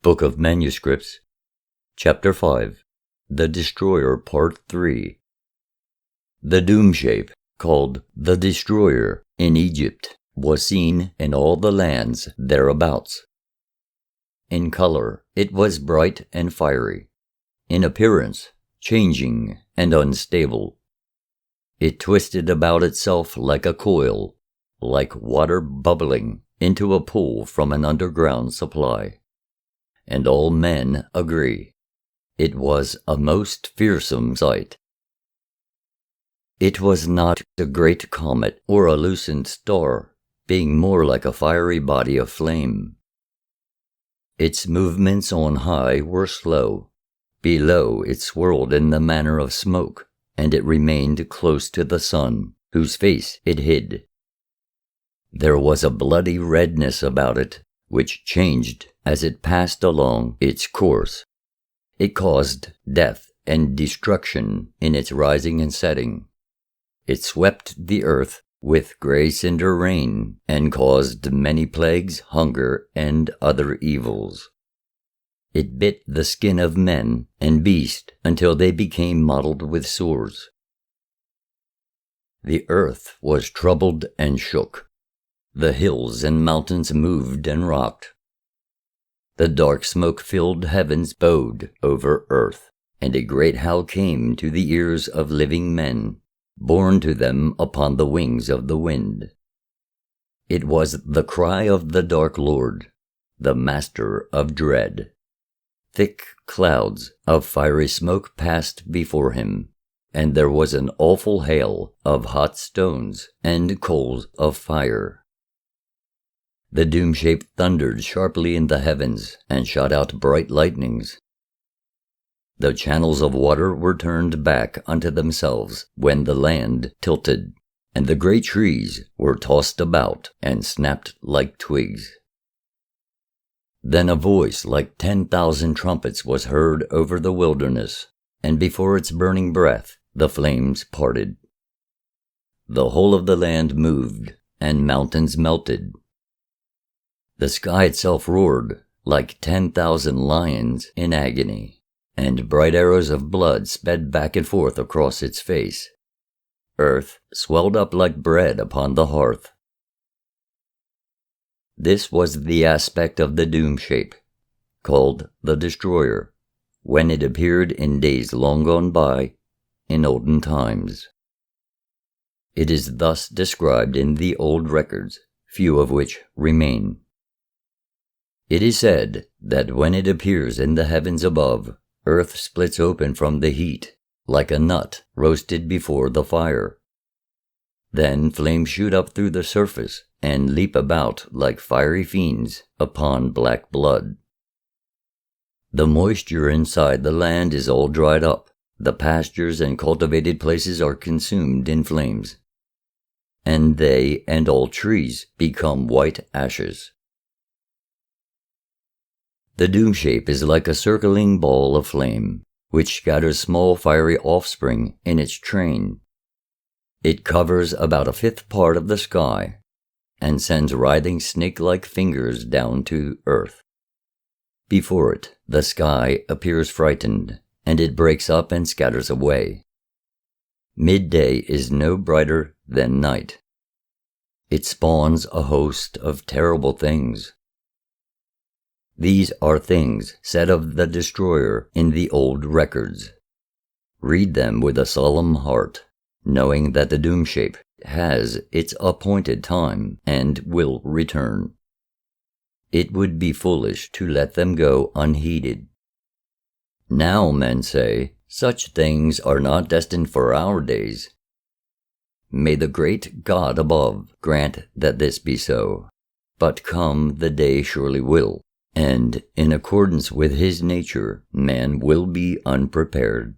Book of Manuscripts, Chapter 5, The Destroyer, Part 3. The doom shape, called the Destroyer in Egypt, was seen in all the lands thereabouts. In color, it was bright and fiery. In appearance, changing and unstable. It twisted about itself like a coil, like water bubbling into a pool from an underground supply. And all men agree. It was a most fearsome sight. It was not a great comet or a lucent star, being more like a fiery body of flame. Its movements on high were slow. Below it swirled in the manner of smoke, and it remained close to the sun, whose face it hid. There was a bloody redness about it, which changed as it passed along its course. It caused death and destruction in its rising and setting. It swept the earth with gray cinder rain and caused many plagues, hunger, and other evils. It bit the skin of men and beast until they became mottled with sores. The earth was troubled and shook. The hills and mountains moved and rocked. The dark smoke-filled heavens bowed over earth, and a great howl came to the ears of living men, borne to them upon the wings of the wind. It was the cry of the Dark Lord, the Master of Dread. Thick clouds of fiery smoke passed before him, and there was an awful hail of hot stones and coals of fire. The doom shape thundered sharply in the heavens and shot out bright lightnings. The channels of water were turned back unto themselves when the land tilted, and the great trees were tossed about and snapped like twigs. Then a voice like 10,000 trumpets was heard over the wilderness, and before its burning breath the flames parted. The whole of the land moved, and mountains melted. The sky itself roared like 10,000 lions in agony, and bright arrows of blood sped back and forth across its face. Earth swelled up like bread upon the hearth. This was the aspect of the doom shape, called the Destroyer, when it appeared in days long gone by, in olden times. It is thus described in the old records, few of which remain. It is said that when it appears in the heavens above, earth splits open from the heat, like a nut roasted before the fire. Then flames shoot up through the surface and leap about like fiery fiends upon black blood. The moisture inside the land is all dried up, the pastures and cultivated places are consumed in flames, and they and all trees become white ashes. The doom shape is like a circling ball of flame, which scatters small fiery offspring in its train. It covers about a fifth part of the sky, and sends writhing snake-like fingers down to earth. Before it, the sky appears frightened, and it breaks up and scatters away. Midday is no brighter than night. It spawns a host of terrible things. These are things said of the Destroyer in the old records. Read them with a solemn heart, knowing that the doom shape has its appointed time and will return. It would be foolish to let them go unheeded. Now men say, such things are not destined for our days. May the great God above grant that this be so, but come the day surely will. And in accordance with his nature, man will be unprepared.